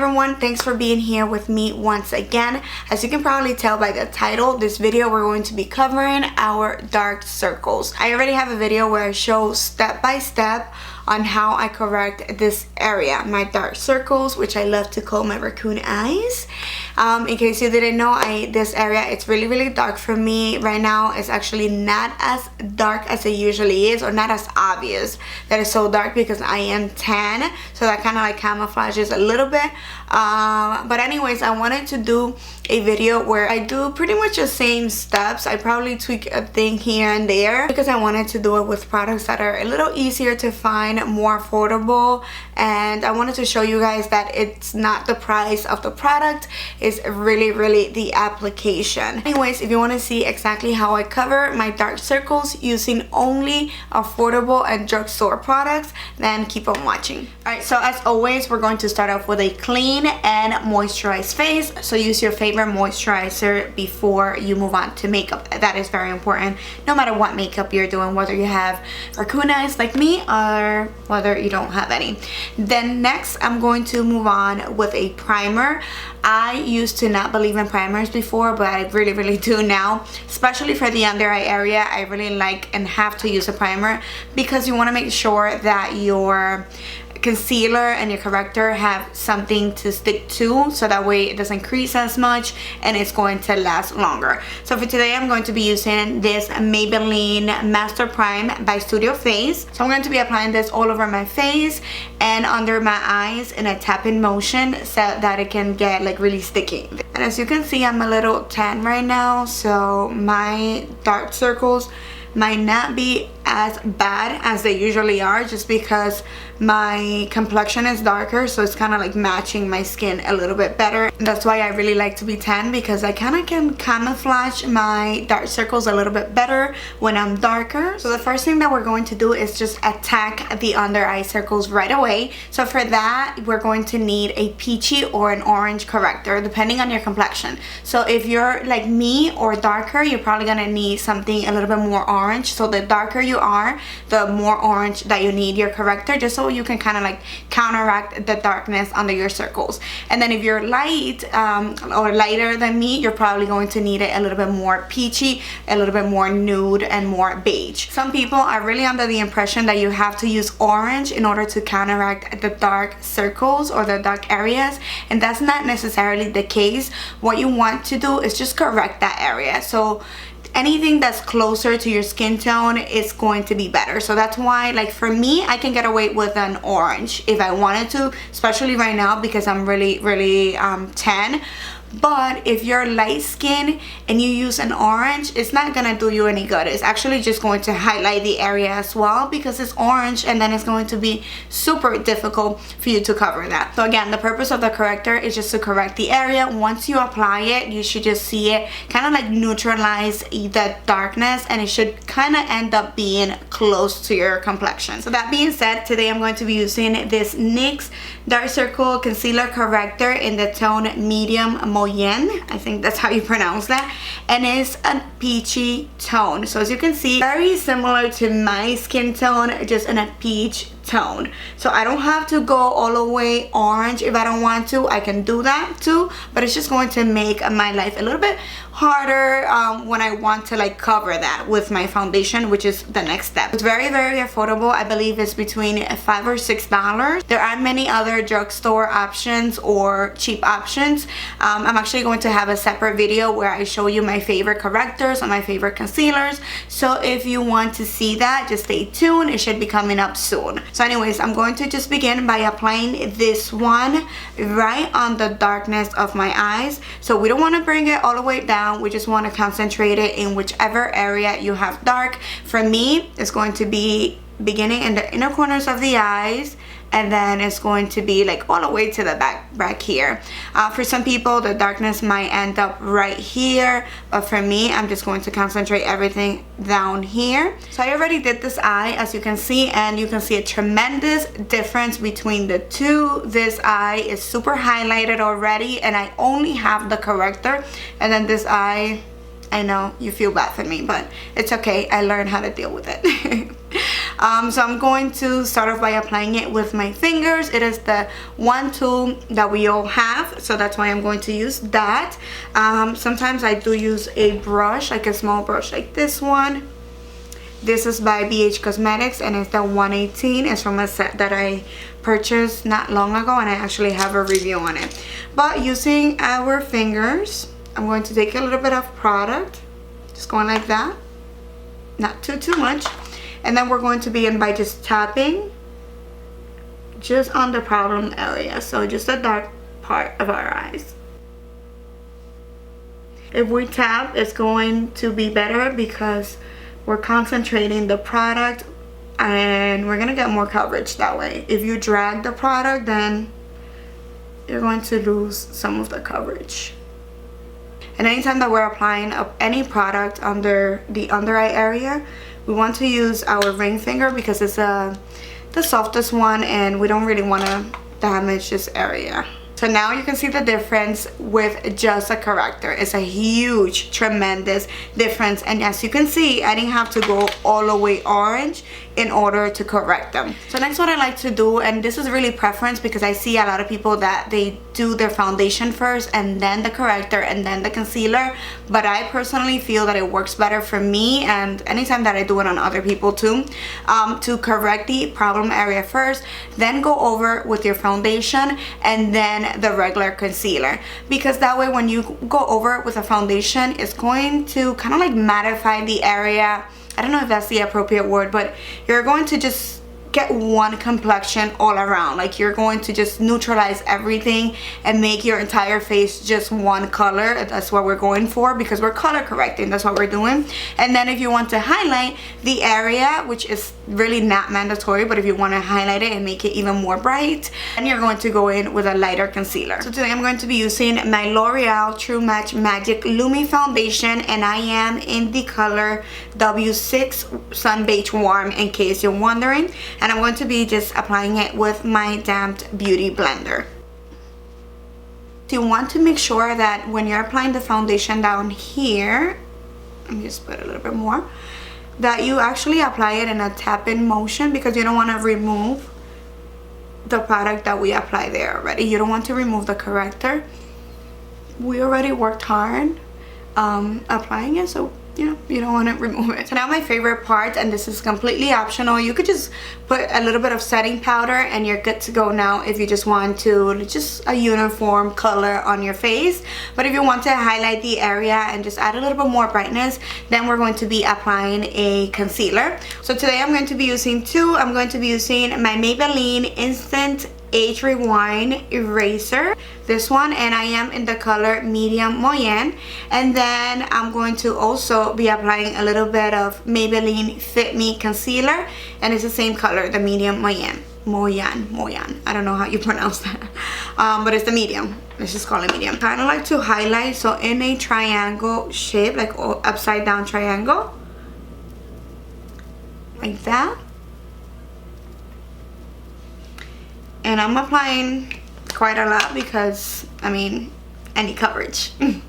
everyone, thanks for being here with me once again. As you can probably tell by the title, this video we're going to be covering our dark circles. I already have a video where I show step by step on how I correct this area, my dark circles, which I love to call my raccoon eyes. In case you didn't know, this area, it's really dark for me right now. It's actually not as dark as it usually is, or not as obvious that it's so dark, because I am tan, so that kind of like camouflages a little bit. But anyways, I wanted to do a video where I do pretty much the same steps. I probably tweak a thing here and there because I wanted to do it with products that are a little easier to find, more affordable, and I wanted to show you guys that it's not the price of the product, it's really the application. Anyways, if you want to see exactly how I cover my dark circles using only affordable and drugstore products, then keep on watching. Alright, so as always, we're going to start off with a clean and moisturized face. So use your favorite moisturizer before you move on to makeup. That is very important, no matter what makeup you're doing, whether you have raccoon eyes like me or whether you don't have any. Then next, I'm going to move on with a primer. I used to not believe in primers before, but I really do now, especially for the under eye area. I really like and have to use a primer because you want to make sure that your concealer and your corrector have something to stick to, so that way it doesn't crease as much and it's going to last longer. So for today, I'm going to be using this Maybelline Master Prime by Studio Face. So I'm going to be applying this all over my face and under my eyes in a tapping motion so that it can get like really sticky. And as you can see, I'm a little tan right now, so my dark circles might not be as bad as they usually are, just because my complexion is darker, so it's kind of like matching my skin a little bit better. And that's why I really like to be tan, because I kind of can camouflage my dark circles a little bit better when I'm darker. So the first thing that we're going to do is just attack the under eye circles right away. So for that, we're going to need a peachy or an orange corrector, depending on your complexion. So if you're like me or darker, you're probably gonna need something a little bit more orange. So the darker you are, the more orange that you need your corrector, just so you can kind of like counteract the darkness under your circles. And then if you're light or lighter than me, you're probably going to need it a little bit more peachy, a little bit more nude, and more beige. Some people are really under the impression that you have to use orange in order to counteract the dark circles or the dark areas, and that's not necessarily the case. What you want to do is just correct that area. So anything that's closer to your skin tone is going to be better. So that's why, like for me, I can get away with an orange if I wanted to, especially right now because I'm really tan. But if you're light skin and you use an orange, it's not gonna do you any good. It's actually just going to highlight the area as well, because it's orange, and then it's going to be super difficult for you to cover that. So again, the purpose of the corrector is just to correct the area. Once you apply it, you should just see it kind of like neutralize the darkness, and it should kind of end up being close to your complexion. So that being said, today I'm going to be using this NYX Dark Circle Concealer Corrector in the tone Medium Moyen. I think that's how you pronounce that, and it's a peachy tone. So as you can see, very similar to my skin tone, just in a peach tone. So I don't have to go all the way orange if I don't want to. I can do that too, but it's just going to make my life a little bit harder when I want to like cover that with my foundation, which is the next step. It's very affordable. I believe it's between $5 or $6. There are many other drugstore options or cheap options. I'm actually going to have a separate video where I show you my favorite correctors and my favorite concealers. So if you want to see that, just stay tuned. It should be coming up soon. So anyways, I'm going to just begin by applying this one right on the darkness of my eyes. So we don't want to bring it all the way down. We just want to concentrate it in whichever area you have dark. For me, it's going to be beginning in the inner corners of the eyes, and then it's going to be like all the way to the back here. For some people, the darkness might end up right here, but for me, I'm just going to concentrate everything down here. So I already did this eye, as you can see, and you can see a tremendous difference between the two. This eye is super highlighted already, and I only have the corrector, and then this eye, I know you feel bad for me, but it's okay. I learned how to deal with it. So I'm going to start off by applying it with my fingers. It is the one tool that we all have, so that's why I'm going to use that. Sometimes I do use a brush, like a small brush like this one. This is by BH Cosmetics and it's the 118. It's from a set that I purchased not long ago and I actually have a review on it. But using our fingers, I'm going to take a little bit of product, just going like that, not too much, and then we're going to begin by just tapping just on the problem area, so just the dark part of our eyes. If we tap, it's going to be better because we're concentrating the product and we're gonna get more coverage that way. If you drag the product, then you're going to lose some of the coverage. And anytime that we're applying any product under the under eye area, we want to use our ring finger because it's the softest one and we don't really want to damage this area. So now you can see the difference with just a corrector. It's a huge, tremendous difference. And as you can see, I didn't have to go all the way orange in order to correct them. So next, what I like to do, and this is really preference because I see a lot of people that they do their foundation first and then the corrector and then the concealer, but I personally feel that it works better for me, and anytime that I do it on other people too, to correct the problem area first, then go over with your foundation and then the regular concealer, because that way when you go over it with a foundation, it's going to kind of like mattify the area. I don't know if that's the appropriate word, but you're going to just get one complexion all around. Like you're going to just neutralize everything and make your entire face just one color. That's what we're going for because we're color correcting. That's what we're doing. And then if you want to highlight the area, which is really not mandatory, but if you want to highlight it and make it even more bright, then you're going to go in with a lighter concealer. So today I'm going to be using my L'Oreal True Match Magic Lumi Foundation, and I am in the color W6 Sun Beige Warm, in case you're wondering. And I'm going to be just applying it with my damped beauty blender. You want to make sure that when you're applying the foundation down here, let me just put a little bit more, that you actually apply it in a tap-in motion, because you don't want to remove the product that we apply there already. You don't want to remove the corrector. We already worked hard applying it, so you know, you don't want to remove it. So now my favorite part, and this is completely optional, you could just put a little bit of setting powder and you're good to go now if you just want to, just a uniform color on your face. But if you want to highlight the area and just add a little bit more brightness, then we're going to be applying a concealer. So today I'm going to be using two. I'm going to be using my Maybelline Instant Age Rewind Eraser, this one, and I am in the color Medium Moyen. And then I'm going to also be applying a little bit of Maybelline Fit Me Concealer, and it's the same color, the Medium Moyen. Moyan. I don't know how you pronounce that, but it's the medium. Let's just call it medium. Kind of like to highlight, so in a triangle shape, like upside down triangle, like that. And I'm applying quite a lot because, I mean, I need coverage. And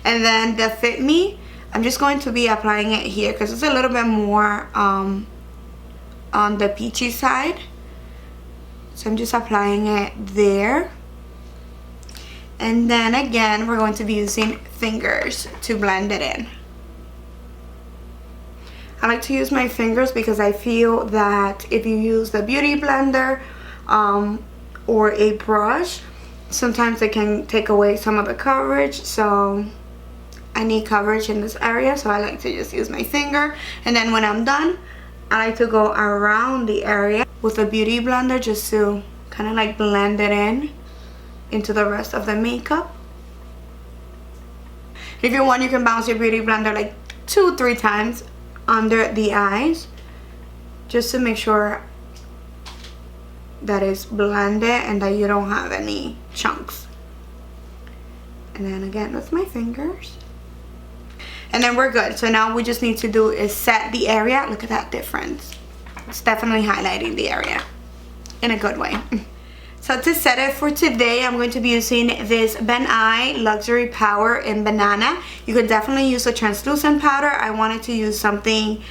then the Fit Me, I'm just going to be applying it here because it's a little bit more on the peachy side. So I'm just applying it there. And then again, we're going to be using fingers to blend it in. I like to use my fingers because I feel that if you use the beauty blender, or a brush, sometimes it can take away some of the coverage, so I need coverage in this area, so I like to just use my finger. And then when I'm done, I like to go around the area with a beauty blender just to kind of like blend it in into the rest of the makeup. If you want, you can bounce your beauty blender like 2-3 times under the eyes just to make sure that is blended and that you don't have any chunks. And then again with my fingers, and then we're good. So now we just need to do is set the area. Look at that difference. It's definitely highlighting the area in a good way. So to set it for today, I'm going to be using this Ben Nye Luxury Power in Banana. You could definitely use a translucent powder. I wanted to use something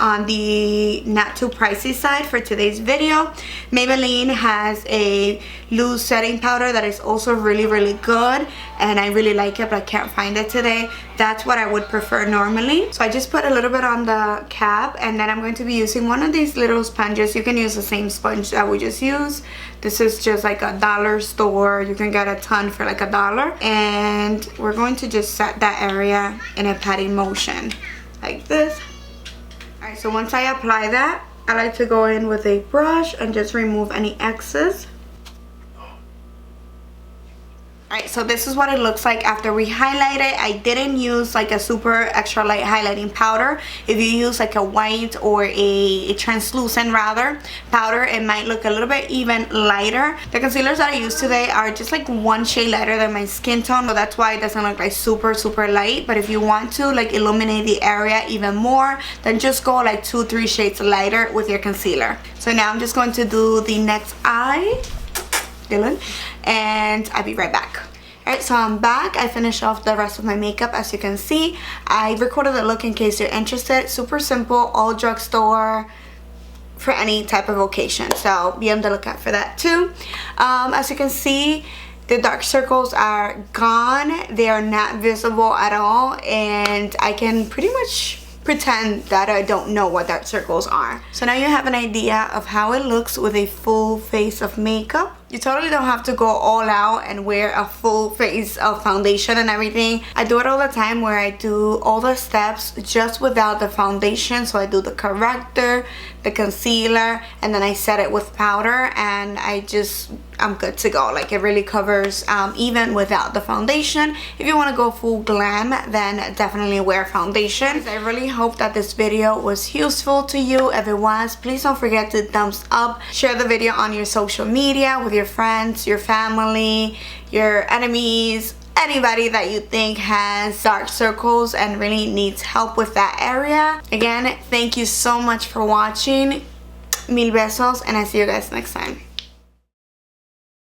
on the not too pricey side for today's video. Maybelline has a loose setting powder that is also really good, and I really like it, but I can't find it today. That's what I would prefer normally. So I just put a little bit on the cap, and then I'm going to be using one of these little sponges. You can use the same sponge that we just used. This is just like a dollar store. You can get a ton for like $1, and we're going to just set that area in a patting motion like this. Alright, so once I apply that, I like to go in with a brush and just remove any excess. Alright, so this is what it looks like after we highlight it. I didn't use like a super extra light highlighting powder. If you use like a white or a translucent rather powder, it might look a little bit even lighter. The concealers that I use today are just like one shade lighter than my skin tone, so that's why it doesn't look like super light. But if you want to like illuminate the area even more, then just go like 2-3 shades lighter with your concealer. So now I'm just going to do the next eye, and I'll be right back. Alright, so I'm back. I finished off the rest of my makeup. As you can see, I recorded the look in case you're interested. Super simple, all drugstore for any type of occasion, so be on the lookout for that too. As you can see, the dark circles are gone. They are not visible at all, and I can pretty much pretend that I don't know what dark circles are. So now you have an idea of how it looks with a full face of makeup. You totally don't have to go all out and wear a full face of foundation and everything. I do it all the time where I do all the steps just without the foundation. So I do the corrector, the concealer, and then I set it with powder, and I'm good to go. Like, it really covers even without the foundation. If you want to go full glam, then definitely wear foundation. I really hope that this video was useful to you. If it was, please don't forget to thumbs up, share the video on your social media with your friends, your family, your enemies, anybody that you think has dark circles and really needs help with that area. Again, thank you so much for watching. Mil besos, and I see you guys next time.